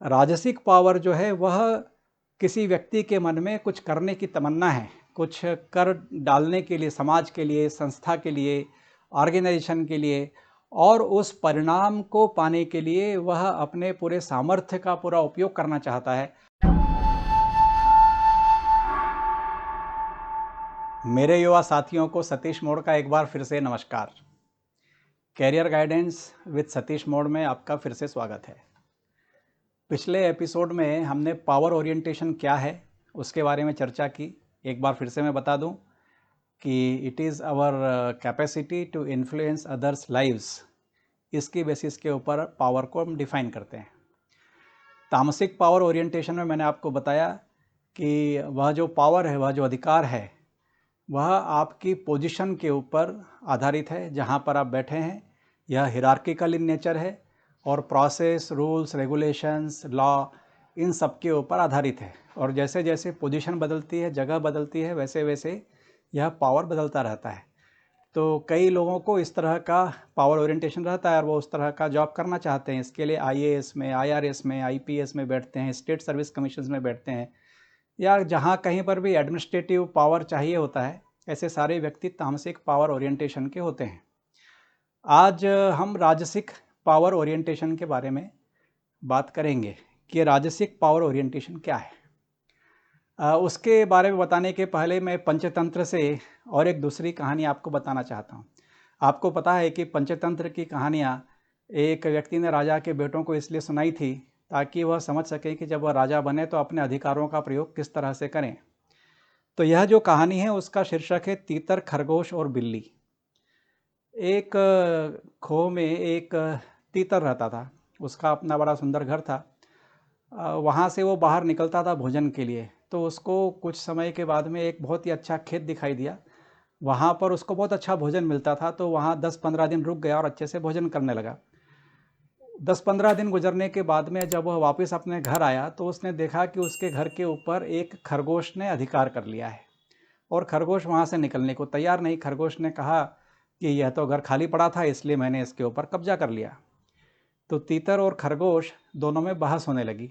राजसिक पावर जो है वह किसी व्यक्ति के मन में कुछ करने की तमन्ना है, कुछ कर डालने के लिए, समाज के लिए, संस्था के लिए, ऑर्गेनाइजेशन के लिए, और उस परिणाम को पाने के लिए वह अपने पूरे सामर्थ्य का पूरा उपयोग करना चाहता है। मेरे युवा साथियों को सतीश मोड़ का एक बार फिर से नमस्कार। कैरियर गाइडेंस विद सतीश मोड़ में आपका फिर से स्वागत है। पिछले एपिसोड में हमने पावर ओरिएंटेशन क्या है उसके बारे में चर्चा की। एक बार फिर से मैं बता दूं कि it is our capacity to influence others lives. इसकी बेसिस के ऊपर पावर को हम डिफाइन करते हैं। तामसिक पावर ओरिएंटेशन में मैंने आपको बताया कि वह जो पावर है, वह जो अधिकार है, वह आपकी पोजीशन के ऊपर आधारित है जहाँ पर आप बैठे हैं। यह हिरार्किकल इन नेचर है और प्रोसेस, रूल्स, रेगुलेशंस, लॉ, इन सब के ऊपर आधारित है। और जैसे जैसे पोजीशन बदलती है, जगह बदलती है, वैसे वैसे यह पावर बदलता रहता है। तो कई लोगों को इस तरह का पावर ओरिएंटेशन रहता है और वो उस तरह का जॉब करना चाहते हैं। इसके लिए आईएएस में, आईआरएस में, आईपीएस में बैठते हैं, स्टेट सर्विस कमीशन में बैठते हैं, या जहाँ कहीं पर भी एडमिनिस्ट्रेटिव पावर चाहिए होता है। ऐसे सारे व्यक्ति तामसिक पावर ओरिएंटेशन के होते हैं। आज हम राजसिक पावर ओरिएंटेशन के बारे में बात करेंगे कि राजसिक पावर ओरिएंटेशन क्या है। उसके बारे में बताने के पहले मैं पंचतंत्र से और एक दूसरी कहानी आपको बताना चाहता हूँ। आपको पता है कि पंचतंत्र की कहानियाँ एक व्यक्ति ने राजा के बेटों को इसलिए सुनाई थी ताकि वह समझ सकें कि जब वह राजा बने तो अपने अधिकारों का प्रयोग किस तरह से करें। तो यह जो कहानी है उसका शीर्षक है तीतर, खरगोश और बिल्ली। एक खो में एक तीतर रहता था। उसका अपना बड़ा सुंदर घर था। वहाँ से वो बाहर निकलता था भोजन के लिए। तो उसको कुछ समय के बाद में एक बहुत ही अच्छा खेत दिखाई दिया। वहाँ पर उसको बहुत अच्छा भोजन मिलता था, तो वहाँ 10-15 दिन रुक गया और अच्छे से भोजन करने लगा। 10-15 दिन गुजरने के बाद में जब वह वापस अपने घर आया तो उसने देखा कि उसके घर के ऊपर एक खरगोश ने अधिकार कर लिया है और खरगोश वहाँ से निकलने को तैयार नहीं। खरगोश ने कहा कि यह तो घर खाली पड़ा था, इसलिए मैंने इसके ऊपर कब्जा कर लिया। तो तीतर और खरगोश दोनों में बहस होने लगी।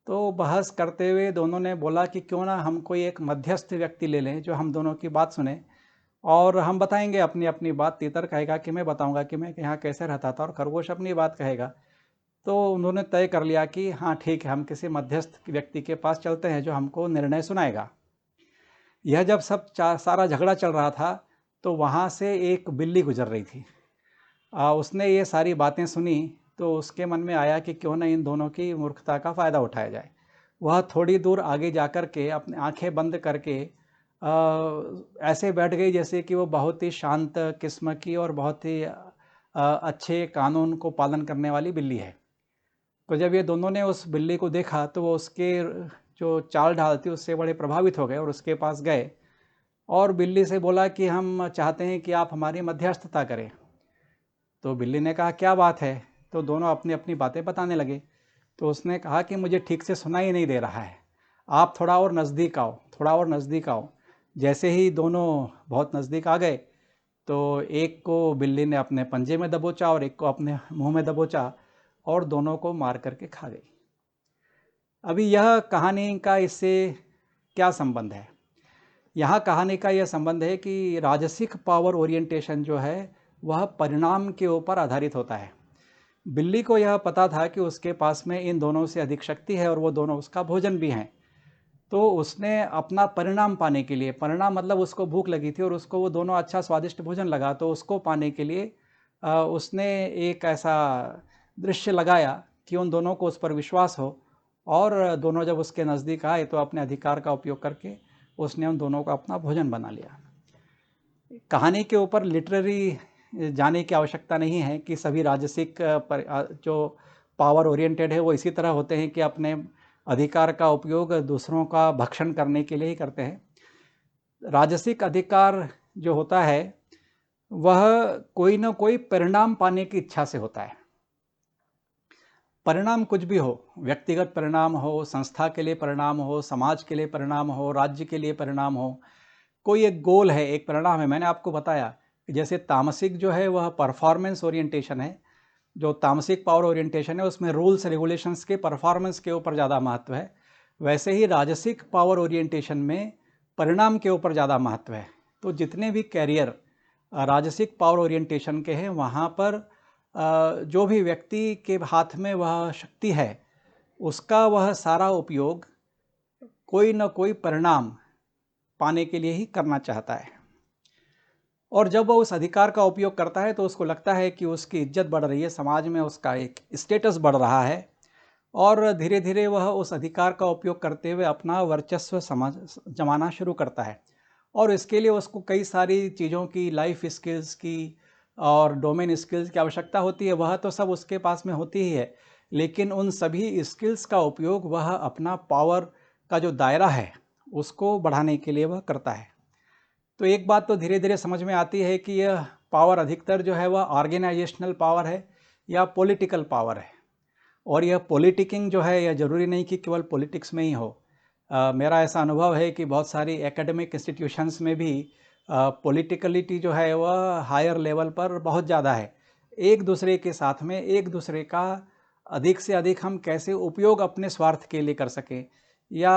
तो बहस करते हुए दोनों ने बोला कि क्यों ना हम कोई एक मध्यस्थ व्यक्ति ले लें जो हम दोनों की बात सुने और हम बताएंगे अपनी अपनी बात। तीतर कहेगा कि मैं बताऊंगा कि मैं यहाँ कैसे रहता था, और खरगोश अपनी बात कहेगा। तो उन्होंने तय कर लिया कि हाँ ठीक है, हम किसी मध्यस्थ व्यक्ति के पास चलते हैं जो हमको निर्णय सुनाएगा। यह जब सब सारा झगड़ा चल रहा था तो वहाँ से एक बिल्ली गुजर रही थी। उसने ये सारी बातें सुनी तो उसके मन में आया कि क्यों ना इन दोनों की मूर्खता का फ़ायदा उठाया जाए। वह थोड़ी दूर आगे जाकर के अपनी आंखें बंद करके ऐसे बैठ गई जैसे कि वो बहुत ही शांत किस्म की और बहुत ही अच्छे कानून को पालन करने वाली बिल्ली है। तो जब ये दोनों ने उस बिल्ली को देखा तो वो उसके जो चाल ढाल थी उससे बड़े प्रभावित हो गए और उसके पास गए और बिल्ली से बोला कि हम चाहते हैं कि आप हमारी मध्यस्थता करें। तो बिल्ली ने कहा क्या बात है। तो दोनों अपनी अपनी बातें बताने लगे। तो उसने कहा कि मुझे ठीक से सुनाई नहीं दे रहा है, आप थोड़ा और नज़दीक आओ, थोड़ा और नज़दीक आओ। जैसे ही दोनों बहुत नज़दीक आ गए तो एक को बिल्ली ने अपने पंजे में दबोचा और एक को अपने मुंह में दबोचा और दोनों को मार करके खा गई। अभी यह कहानी का इससे क्या संबंध है? यहाँ कहानी का यह संबंध है कि राजसिक पावर ओरिएंटेशन जो है वह परिणाम के ऊपर आधारित होता है। बिल्ली को यह पता था कि उसके पास में इन दोनों से अधिक शक्ति है और वो दोनों उसका भोजन भी हैं। तो उसने अपना परिणाम पाने के लिए, परिणाम मतलब उसको भूख लगी थी और उसको वो दोनों अच्छा स्वादिष्ट भोजन लगा, तो उसको पाने के लिए उसने एक ऐसा दृश्य लगाया कि उन दोनों को उस पर विश्वास हो, और दोनों जब उसके नज़दीक आए तो अपने अधिकार का उपयोग करके उसने उन दोनों को अपना भोजन बना लिया। कहानी के ऊपर लिटरेरी जाने की आवश्यकता नहीं है कि सभी राजसिक जो पावर ओरिएंटेड है वो इसी तरह होते हैं कि अपने अधिकार का उपयोग दूसरों का भक्षण करने के लिए ही करते हैं। राजसिक अधिकार जो होता है वह कोई ना कोई परिणाम पाने की इच्छा से होता है। परिणाम कुछ भी हो, व्यक्तिगत परिणाम हो, संस्था के लिए परिणाम हो, समाज के लिए परिणाम हो, राज्य के लिए परिणाम हो, कोई एक गोल है, एक परिणाम है। मैंने आपको बताया कि जैसे तामसिक जो है वह परफॉर्मेंस ओरिएंटेशन है जो तामसिक पावर ओरिएंटेशन है उसमें रूल्स रेगुलेशंस के परफॉर्मेंस के ऊपर ज़्यादा महत्व है, वैसे ही राजसिक पावर ओरिएंटेशन में परिणाम के ऊपर ज़्यादा महत्व है। तो जितने भी कैरियर राजसिक पावर ओरिएंटेशन के हैं वहाँ पर जो भी व्यक्ति के हाथ में वह शक्ति है उसका वह सारा उपयोग कोई न कोई परिणाम पाने के लिए ही करना चाहता है। और जब वह उस अधिकार का उपयोग करता है तो उसको लगता है कि उसकी इज्जत बढ़ रही है, समाज में उसका एक स्टेटस बढ़ रहा है और धीरे धीरे वह उस अधिकार का उपयोग करते हुए अपना वर्चस्व जमाना शुरू करता है। और इसके लिए उसको कई सारी चीज़ों की, लाइफ स्किल्स की और डोमेन स्किल्स की आवश्यकता होती है। वह तो सब उसके पास में होती ही है, लेकिन उन सभी स्किल्स का उपयोग वह अपना पावर का जो दायरा है उसको बढ़ाने के लिए वह करता है। तो एक बात तो धीरे धीरे समझ में आती है कि यह पावर अधिकतर जो है वह ऑर्गेनाइजेशनल पावर है या पॉलिटिकल पावर है। और यह पॉलिटिकिंग जो है यह ज़रूरी नहीं कि केवल पॉलिटिक्स में ही हो। मेरा ऐसा अनुभव है कि बहुत सारी एकेडमिक इंस्टीट्यूशंस में भी पॉलिटिकलिटी जो है वह हायर लेवल पर बहुत ज़्यादा है। एक दूसरे के साथ में एक दूसरे का अधिक से अधिक हम कैसे उपयोग अपने स्वार्थ के लिए कर सकें, या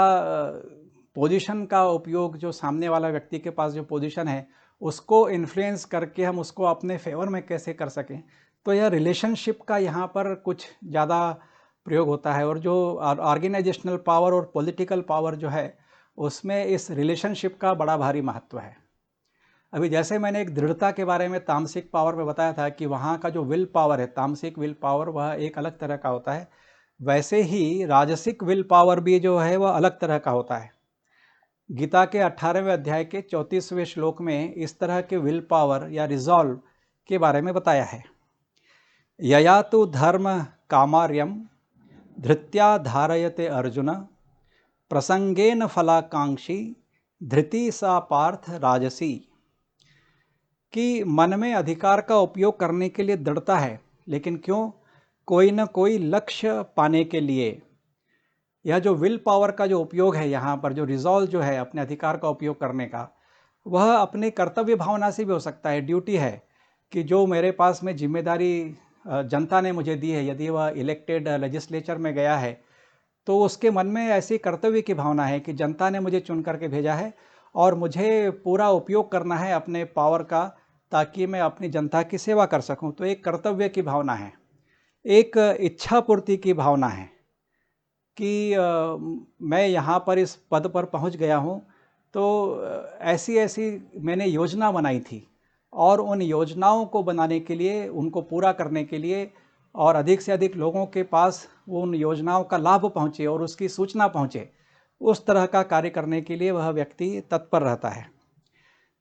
पोजीशन का उपयोग, जो सामने वाला व्यक्ति के पास जो पोजीशन है उसको इन्फ्लुएंस करके हम उसको अपने फेवर में कैसे कर सकें। तो यह रिलेशनशिप का यहाँ पर कुछ ज़्यादा प्रयोग होता है। और जो ऑर्गेनाइजेशनल पावर और पॉलिटिकल पावर जो है उसमें इस रिलेशनशिप का बड़ा भारी महत्व है। अभी जैसे मैंने एक दृढ़ता के बारे में तामसिक पावर में बताया था कि वहाँ का जो विल पावर है, तामसिक विल पावर, वह एक अलग तरह का होता है, वैसे ही राजसिक विल पावर भी जो है वह अलग तरह का होता है। गीता के 18वें अध्याय के 34वें श्लोक में इस तरह के विल पावर या रिजॉल्व के बारे में बताया है। यया तु धर्म कामार्यम धृत्या धारयते अर्जुन प्रसंगेन फलाकांक्षी धृति सा पार्थ राजसी। कि मन में अधिकार का उपयोग करने के लिए दृढ़ता है, लेकिन क्यों? कोई न कोई लक्ष्य पाने के लिए। यह जो विल पावर का जो उपयोग है यहाँ पर, जो रिजॉल्व जो है अपने अधिकार का उपयोग करने का, वह अपने कर्तव्य भावना से भी हो सकता है। ड्यूटी है कि जो मेरे पास में जिम्मेदारी जनता ने मुझे दी है, यदि वह इलेक्टेड लेजिस्लेचर में गया है तो उसके मन में ऐसी कर्तव्य की भावना है कि जनता ने मुझे चुन करके भेजा है और मुझे पूरा उपयोग करना है अपने पावर का, ताकि मैं अपनी जनता की सेवा कर सकूं। तो एक कर्तव्य की भावना है, एक इच्छा पूर्ति की भावना है कि मैं यहाँ पर इस पद पर पहुँच गया हूँ, तो ऐसी ऐसी मैंने योजना बनाई थी और उन योजनाओं को बनाने के लिए, उनको पूरा करने के लिए और अधिक से अधिक लोगों के पास उन योजनाओं का लाभ पहुँचे और उसकी सूचना पहुँचे, उस तरह का कार्य करने के लिए वह व्यक्ति तत्पर रहता है।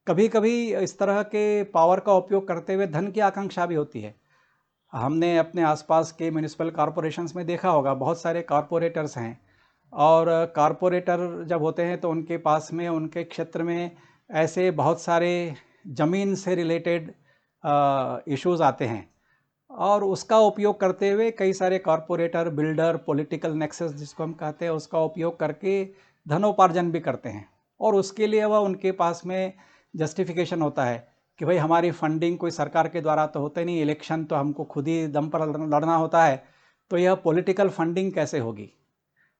कभी कभी इस तरह के पावर का उपयोग करते हुए धन की आकांक्षा भी होती है। हमने अपने आसपास के म्यूनिसिपल कॉरपोरेशंस में देखा होगा, बहुत सारे कॉरपोरेटर्स हैं और कॉरपोरेटर जब होते हैं तो उनके पास में, उनके क्षेत्र में ऐसे बहुत सारे ज़मीन से रिलेटेड इश्यूज़ आते हैं और उसका उपयोग करते हुए कई सारे कॉरपोरेटर, बिल्डर, पॉलिटिकल नेक्सस जिसको हम कहते हैं, उसका उपयोग करके धनोपार्जन भी करते हैं। और उसके लिए वह उनके पास में जस्टिफिकेशन होता है कि भाई हमारी फंडिंग कोई सरकार के द्वारा तो होते नहीं, इलेक्शन तो हमको खुद ही दम पर लड़ना होता है, तो यह पॉलिटिकल फंडिंग कैसे होगी।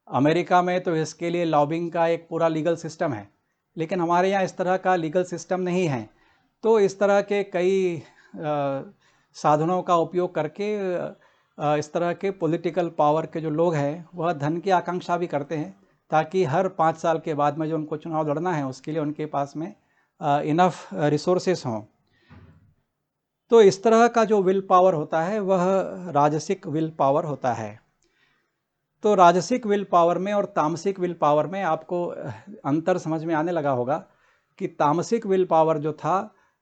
अमेरिका में तो इसके लिए लॉबिंग का एक पूरा लीगल सिस्टम है, लेकिन हमारे यहाँ इस तरह का लीगल सिस्टम नहीं है। तो इस तरह के कई साधनों का उपयोग करके इस तरह के पॉलिटिकल पावर के जो लोग हैं वह धन की आकांक्षा भी करते हैं, ताकि हर 5 साल के बाद में जो उनको चुनाव लड़ना है उसके लिए उनके पास में इनफ रिसोर्सेस हों। तो इस तरह का जो विल पावर होता है वह राजसिक विल पावर होता है। तो राजसिक विल पावर में और तामसिक विल पावर में आपको अंतर समझ में आने लगा होगा कि तामसिक विल पावर जो था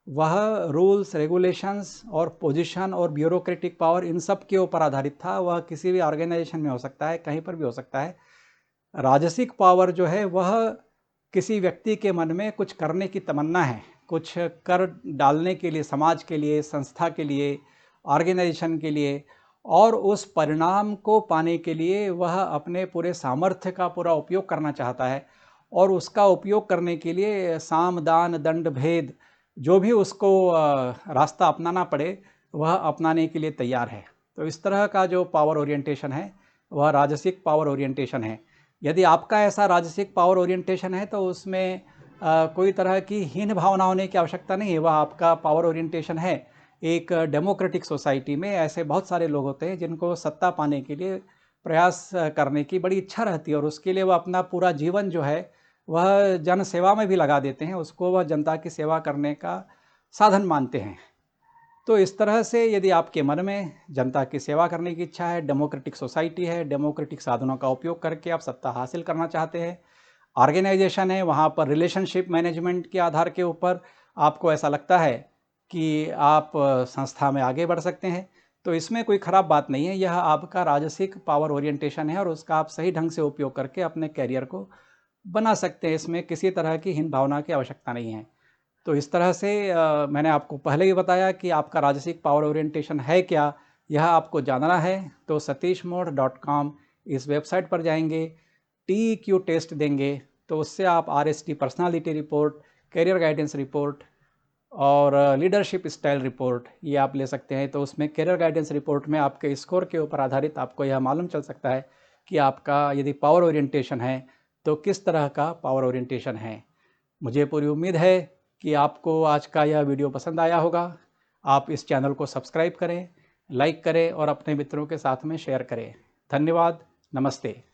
वह रूल्स, रेगुलेशंस और पोजीशन और ब्यूरोक्रेटिक पावर, इन सब के ऊपर आधारित था। वह किसी भी ऑर्गेनाइजेशन में हो सकता है, कहीं पर भी हो सकता है। राजसिक पावर जो है वह किसी व्यक्ति के मन में कुछ करने की तमन्ना है, कुछ कर डालने के लिए, समाज के लिए, संस्था के लिए, ऑर्गेनाइजेशन के लिए, और उस परिणाम को पाने के लिए वह अपने पूरे सामर्थ्य का पूरा उपयोग करना चाहता है। और उसका उपयोग करने के लिए साम, दान, दंड, भेद, जो भी उसको रास्ता अपनाना पड़े वह अपनाने के लिए तैयार है। तो इस तरह का जो पावर ओरिएंटेशन है वह राजसिक पावर ओरिएंटेशन है। यदि आपका ऐसा राजसिक पावर ओरिएंटेशन है तो उसमें कोई तरह की हीन भावना होने की आवश्यकता नहीं है। वह आपका पावर ओरिएंटेशन है। एक डेमोक्रेटिक सोसाइटी में ऐसे बहुत सारे लोग होते हैं जिनको सत्ता पाने के लिए प्रयास करने की बड़ी इच्छा रहती है और उसके लिए वह अपना पूरा जीवन जो है वह जन सेवा में भी लगा देते हैं। उसको वह जनता की सेवा करने का साधन मानते हैं। तो इस तरह से यदि आपके मन में जनता की सेवा करने की इच्छा है, डेमोक्रेटिक सोसाइटी है, डेमोक्रेटिक साधनों का उपयोग करके आप सत्ता हासिल करना चाहते हैं, ऑर्गेनाइजेशन है, वहाँ पर रिलेशनशिप मैनेजमेंट के आधार के ऊपर आपको ऐसा लगता है कि आप संस्था में आगे बढ़ सकते हैं, तो इसमें कोई ख़राब बात नहीं है। यह आपका राजसिक पावर ओरिएंटेशन है और उसका आप सही ढंग से उपयोग करके अपने कैरियर को बना सकते हैं। इसमें किसी तरह की हीन भावना की आवश्यकता नहीं है। तो इस तरह से मैंने आपको पहले ही बताया कि आपका राजसिक पावर ओरिएंटेशन है क्या, यह आपको जानना है तो satishmode.com इस वेबसाइट पर जाएंगे, TEQ टेस्ट देंगे, तो उससे आप RST personality report, career guidance report और लीडरशिप स्टाइल रिपोर्ट ये आप ले सकते हैं। तो उसमें कैरियर गाइडेंस रिपोर्ट में आपके स्कोर के ऊपर आधारित आपको यह मालूम चल सकता है कि आपका यदि पावर ओरिएंटेशन है तो किस तरह का पावर ओरिएंटेशन है। मुझे पूरी उम्मीद है कि आपको आज का यह वीडियो पसंद आया होगा। आप इस चैनल को सब्सक्राइब करें, लाइक करें और अपने मित्रों के साथ में शेयर करें। धन्यवाद। नमस्ते।